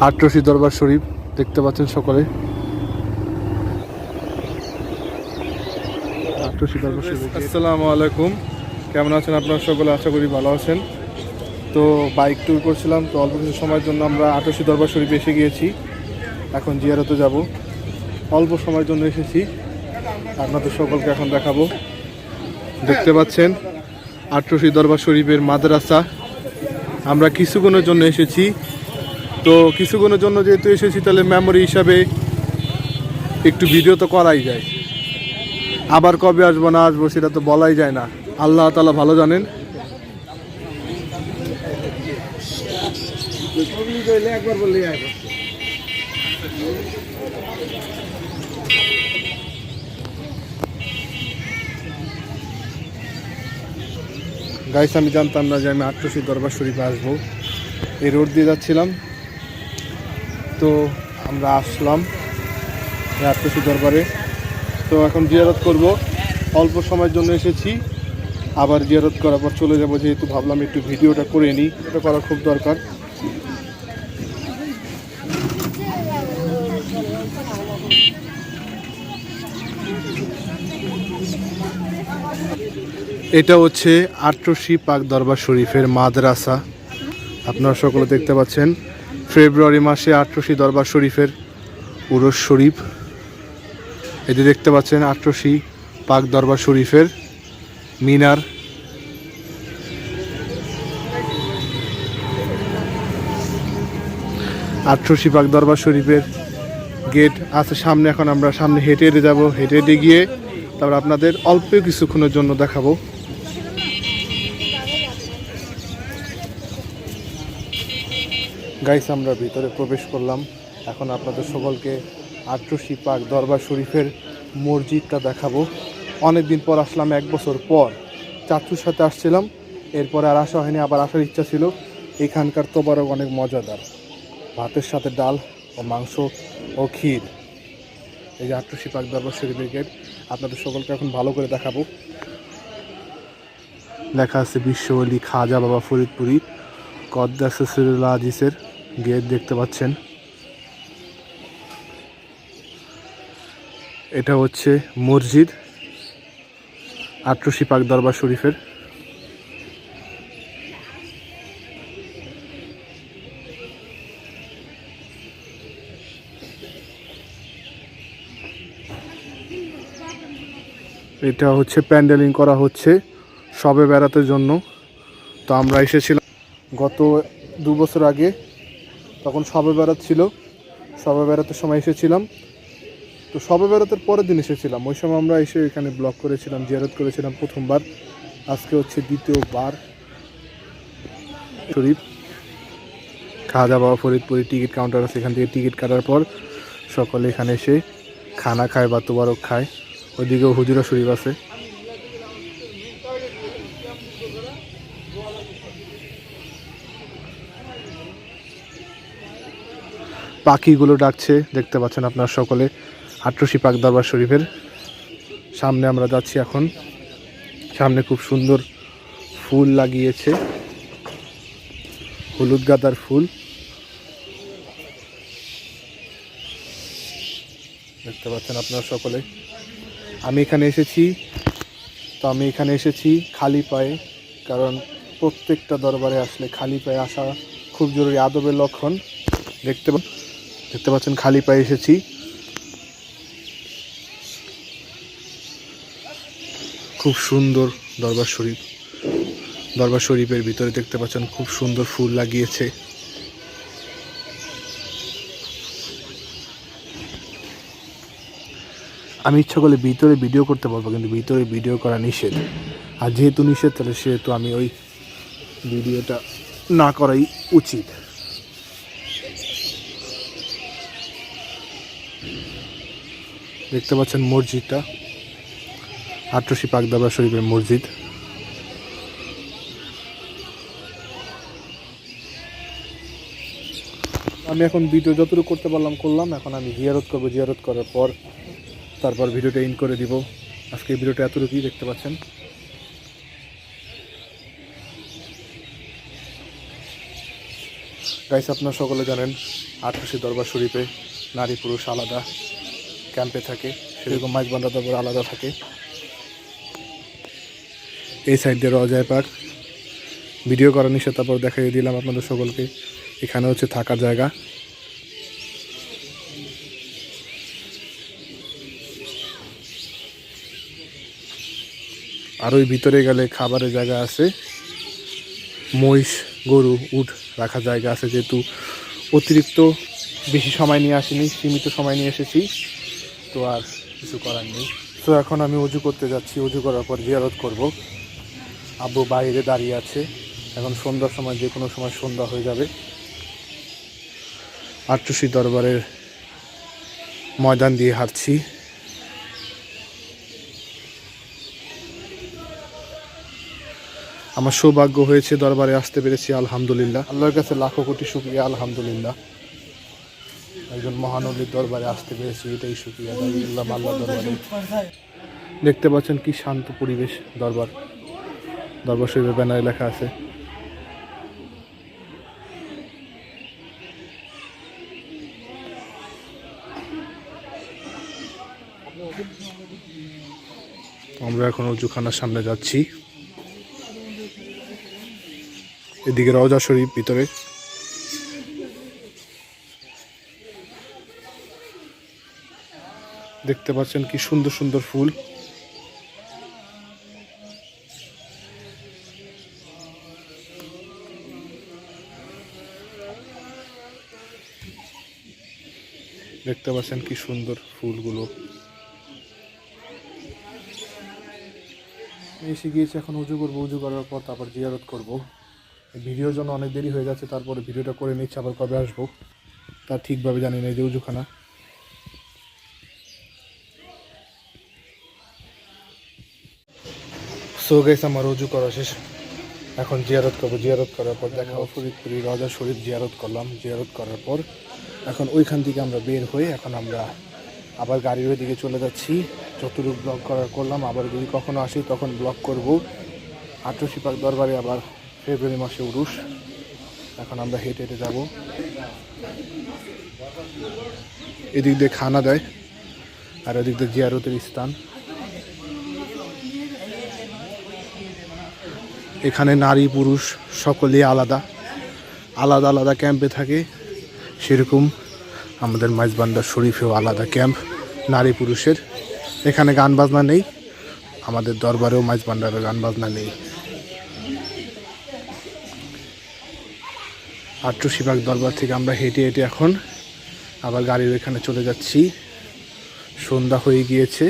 আটরশি দরবার শরীফ দেখতে পাচ্ছেন সকলে। আটরশি দরবার শরীফ। আসসালামু আলাইকুম, কেমন আছেন আপনারা সকলে? আশা করি ভালো আছেন। তো বাইক ট্যুর করছিলাম, তো অল্প কিছু সময়ের জন্য আমরা আটরশি দরবার শরীফ এসে গিয়েছি। এখন জিয়ারতে যাব, অল্প সময়ের জন্য এসেছি, আপনাদের সকলকে এখন দেখাবো। দেখতে পাচ্ছেন আটরশি দরবার শরীফের মাদ্রাসা। আমরা কিছুক্ষণের জন্য এসেছি, তো কিছুক্ষণের জন্য যেহেতু এসেছি তাহলে মেমোরি হিসাবে একটু ভিডিও তো করাই যায়। আবার কবে আসবো না আসবো সেটা তো বলাই যায় না, আল্লাহ তাআলা ভালো জানেন। গাইস, আমি জানতাম না যে আমি আটরশি দরবার শরীফে আসবো। এই রোড দিয়ে যাচ্ছিলাম, তো আমরা আসলাম আটরশি দরবারে। তো এখন জিয়ারত করব, অল্প সময়ের জন্য এসেছি, আবার জিয়ারত করার পর চলে যাব। যেহেতু ভাবলাম একটু ভিডিওটা করে নিই, এটা করা খুব দরকার। এটা হচ্ছে আটরশি পাক দরবার শরীফের মাদ্রাসা। আপনারা সকলে দেখতে পাচ্ছেন ফেব্রুয়ারি মাসে আটরশি দরবার শরীফের উরস শরীফ। এটি দেখতে পাচ্ছেন আটরশি পাক দরবার শরীফের মিনার। আটরশি পাক দরবার শরীফের গেট আছে সামনে। এখন আমরা সামনে হেঁটে হেঁটে যাবো, হেঁটে হেঁটে গিয়ে তারপর আপনাদের অল্প কিছুক্ষণের জন্য দেখাবো। গাইস, আমরা ভিতরে প্রবেশ করলাম। এখন আপনাদের সকলকে আটরশি পাক দরবার শরীফের মসজিদটা দেখাবো। অনেক দিন পর আসলাম, 1 বছর পর। চাচুর সাথে আসছিলাম, এরপরে আর আসা হয়নি, আবার আসার ইচ্ছা ছিল। এখানকার তোবারক অনেক মজাদার, ভাতের সাথে ডাল ও মাংস ও ক্ষীর। এই যে আটরশি পাক দরবার শরীফের গেট, আপনাদের সকলকে এখন ভালো করে দেখাবো। লেখা আছে বিশ্বওয়ালি খাজা বাবা ফরিদপুরি কদ্দাস সিরুল আজিজের গেট দেখতে পাচ্ছেন। এটা হচ্ছে মসজিদ আটরশি পাক দরবার শরীফের। এটা হচ্ছে প্যান্ডেলিং করা হচ্ছে শবে বেড়াতের জন্য। তো আমরা এসেছিলাম গত 2 বছর আগে, তখন শবে বেড়াত ছিল। শবে বেড়াতের সময় এসেছিলাম, তো শবে বেড়াতের পরের দিন এসেছিলাম। ওই সময় আমরা এসে এখানে ব্লগ করেছিলাম, জিয়ারত করেছিলাম প্রথমবার। আজকে হচ্ছে দ্বিতীয়বার। শরীফ খাজা বাবা ফরিদপুরি টিকিট কাউন্টার আছে, এখান থেকে টিকিট কাটার পর সকলে এখানে এসে খানা খায় বা তোবারক খায়। ওইদিকেও হুজুরা শরীফ আছে। পাখিগুলো ডাকছে, দেখতে পাচ্ছেন আপনারা সকলে। আটরশি পাক দরবার শরীফের সামনে আমরা যাচ্ছি এখন। সামনে খুব সুন্দর ফুল লাগিয়েছে, হলুদ গাঁদার ফুল দেখতে পাচ্ছেন আপনারা সকলে। আমি এখানে এসেছি খালি পায়ে, কারণ প্রত্যেকটা দরবারে আসলে খালি পায়ে আসা খুব জরুরি, আদবের লক্ষণ। দেখতে পাচ্ছেন খালি পায়ে এসেছি। খুব সুন্দর দরবার শরীফ। দরবার শরীফের ভিতরে দেখতে পাচ্ছেন খুব সুন্দর ফুল লাগিয়েছে। আমি ইচ্ছা করলে ভিতরে ভিডিও করতে পারবো, কিন্তু ভিতরে ভিডিও করা নিষেধ। আর যেহেতু নিষেধ, তাহলে সেহেতু আমি ওই ভিডিওটা না করাই উচিত। দেখতে পাচ্ছেন মসজিদটা, আটরশি পাক দরবার শরীফের মসজিদ। আমি এখন ভিডিও যতটুকু করতে পারলাম করলাম। এখন আমি জিয়ারত করবো, জিয়ারত করার পর তারপর ভিডিওটা ইন করে দিব। আজকে ভিডিওটা এতটুকুই, দেখতে পাচ্ছেন। গাইস, আপনারা সকলে জানেন আটরশি দরবার শরীফে নারী পুরুষ আলাদা ক্যাম্পে থাকে, সেরকম মাইজবান্ডার দরবার আলাদা থাকে। এই সাইড দিয়ে রওজায়ে পাক, ভিডিও করার নিষেধ, তারপর দেখাই দিলাম আপনাদের সকলকে। এখানে হচ্ছে থাকার জায়গা। আর ওই ভিতরে গেলে খাবারের জায়গা আছে, মহিষ গরু উট রাখার জায়গা আছে। যেহেতু অতিরিক্ত বেশি সময় নিয়ে আসিনি, সীমিত সময় নিয়ে এসেছি, তো আর কিছু করার নেই। তো এখন আমি উজু করতে যাচ্ছি, উজু করার পর জিয়ারত করব। আব্বু বাইরে দাঁড়িয়ে আছে, এখন সন্ধ্যার সময়, যে কোনো সময় সন্ধ্যা হয়ে যাবে। আটরশি দরবারের ময়দান দিয়ে হাঁটছি। আমার সৌভাগ্য হয়েছে, দরবারে আসতে পেরেছি, আলহামদুলিল্লাহ। আল্লাহর কাছে লাখো কোটি শুকরিয়া, আলহামদুলিল্লাহ। একজন মহানবীর দরবারে আসতে পেরেছি, এটাই শুকরিয়া আল্লাহ দরবারে। দেখতে পাচ্ছেন কি শান্ত পরিবেশ। দরবার শরীফের ব্যানারে লেখা আছে। আমরা এখন উজুখানার সামনে যাচ্ছি। এদিকে রওজা শরীফ ভিতরে। দেখতে পাচ্ছেন কি সুন্দর সুন্দর ফুল। দেখতে পাচ্ছেন কি সুন্দর ফুলগুলো। এসে গিয়েছে, এখন উজু করবো। উজু করার পর তারপর জিয়ারত করব। ভিডিওর জন্য অনেক দেরি হয়ে যাচ্ছে, তারপরে ভিডিওটা করে নিচ্ছি। আবার কবে আসবো তা ঠিকভাবে জানি না। এই যে উজুখানা, সো গাইস আমার উজু করা শেষ, এখন জিয়ারত করবো। জিয়ারত করার পর দেখা ফরিদপুরি রওজা শরীফ জিয়ারত করলাম। জিয়ারত করার পর এখন ওইখান থেকে আমরা বের হয়ে এখন আমরা আবার গাড়ির ওই দিকে চলে যাচ্ছি। যতটুকু ব্লগ করলাম, আবার যদি কখনো আসি তখন ব্লগ করব। আটরশি পাক দরবারে আবার ফেব্রুয়ারি মাসে উরুস। এখন আমরা হেঁটে হেঁটে যাব। এদিক দিয়ে খানা দেয়, আর ওদিক দিয়ে জিয়ারতের স্থান। এখানে নারী পুরুষ সকলেই আলাদা আলাদা আলাদা ক্যাম্পে থাকে। সেরকম আমাদের মাইজবান্ডার শরীফেও আলাদা ক্যাম্প নারী পুরুষের। এখানে গান বাজনা নেই, আমাদের দরবারেও মাইজবান্ডারের গান বাজনা নেই। আটরশি পাক দরবার থেকে আমরা হেঁটে হেঁটে এখন আবার গাড়ির এখানে চলে যাচ্ছি। সন্ধ্যা হয়ে গিয়েছে,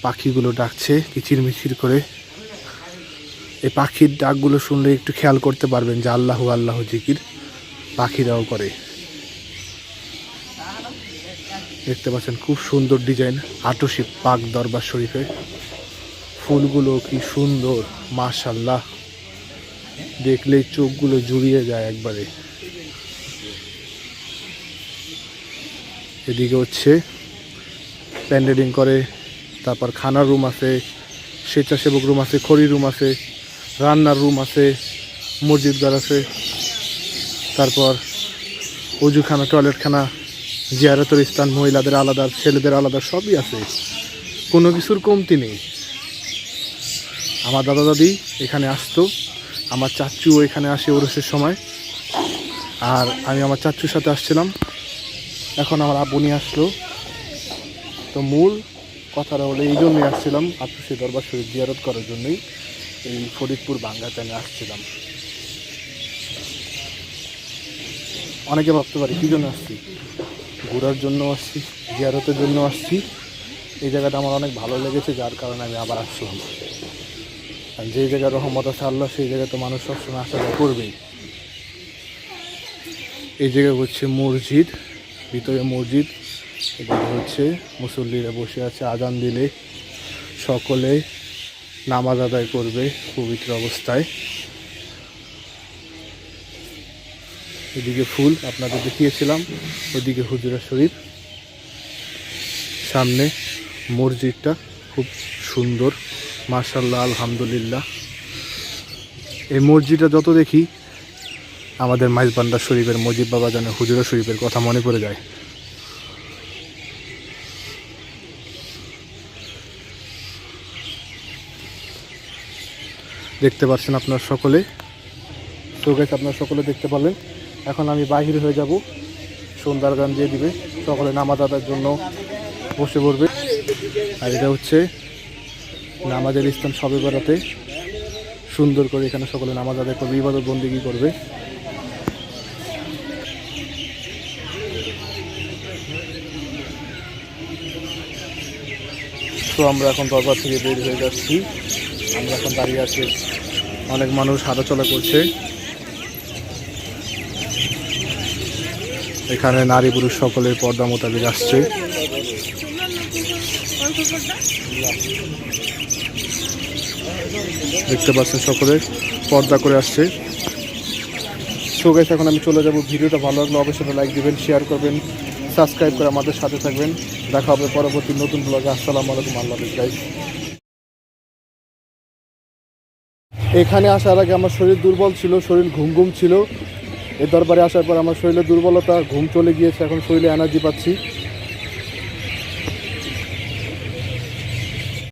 পাখিগুলো ডাকছে কিচিরমিচির করে। এই পাখির ডাকগুলো শুনলে একটু খেয়াল করতে পারবেন যে আল্লাহু আল্লাহু জিকির পাখিরাও করে। দেখতে পাচ্ছেন খুব সুন্দর ডিজাইন আটরশি পাক দরবার শরীফে। ফুলগুলো কি সুন্দর, মাশাআল্লাহ, দেখলেই চোখগুলো জুড়িয়ে যায় একবারে। এদিকে হচ্ছে প্যান্ডেলিং করে, তারপর খানার রুম আছে, স্বেচ্ছাসেবক রুম আছে, খড়ি রুম আছে, রান্নার রুম আছে, মসজিদ ঘর আছে, তারপর অজুখানা, টয়লেটখানা, জিয়ারতের স্থান, মহিলাদের আলাদা, ছেলেদের আলাদা, সবই আছে, কোনো কিছুর কমতি নেই। আমার দাদা দাদি এখানে আসতো, আমার চাচুও এখানে আসে ওরসের সময়, আর আমি আমার চাচুর সাথে আসছিলাম। এখন আমার আব্বু নিয়ে আসলো। তো মূল কথাটা হলো এই জন্যই আসছিলাম, আটরশি দরবার শরীফ জিয়ারত করার জন্যই এই ফরিদপুর বাঙ্গাতে আমি আসছিলাম। অনেকে ভাবতে পারি কী জন্য আসছি, ঘোরার জন্য আসছি, জিয়ারতের জন্য আসছি। এই জায়গাটা আমার অনেক ভালো লেগেছে, যার কারণে আমি আবার আসলাম। আর যে জায়গায় রহমত আছে আল্লাহ, সেই জায়গায় তো মানুষ সবসময় আসা যাওয়া করবেই। এই জায়গায় হচ্ছে মসজিদ, ভিতরে মসজিদ, এদিকে হচ্ছে মুসল্লিরা বসে আছে। আজান দিলে সকলে নামাজ আদায় করবে পবিত্র অবস্থায়। এদিকে ফুল আপনাদের দেখিয়েছিলাম, ওইদিকে হুজুরা শরীফ, সামনে মসজিদটা খুব সুন্দর, মাশাআল্লাহ, আলহামদুলিল্লাহ। এই মসজিদটা যত দেখি আমাদের মাইজবান্ডার শরীফের মজিব বাবা জানে হুজুরা শরীফের কথা মনে পড়ে যায়। দেখতে পাচ্ছেন আপনার সকলে, তো গাইস আপনারা সকলে দেখতে পারলেন। এখন আমি বাহির হয়ে যাব, সন্ধ্যার গান দিয়ে দিবে, সকলে নামাজ আদায়ের জন্য বসে পড়বে। আর এটা হচ্ছে নামাজের স্থান, সবে বেড়াতে সুন্দর করে এখানে সকলে নামাজ আদায় করবে, ইবাদত বন্দেগী করবে। তো আমরা এখন দরবার থেকে বের হয়ে যাচ্ছি। আমরা এখন দাঁড়িয়ে আছি, অনেক মানুষ হাঁটাচলা করছে। এখানে নারী পুরুষ সকলের পর্দা মোতাবেক আসছে। দেখতে পাচ্ছেন সকলে পর্দা করে আসছে। সো গাইস এখন আমি চলে যাব। ভিডিওটা ভালো লাগলে অবশ্যই লাইক দিবেন, শেয়ার করবেন, সাবস্ক্রাইব করে আমাদের সাথে থাকবেন। দেখা হবে পরবর্তী নতুন ব্লগে। আসসালামু আলাইকুম, আল্লাহ হাফেজ গাইস। এখানে আসার আগে আমার শরীর দুর্বল ছিল, শরীর ঘুম ঘুম ছিল। এই দরবারে আসার পর আমার শরীরে দুর্বলতা, ঘুম চলে গিয়েছে, এখন শরীরে এনার্জি পাচ্ছি।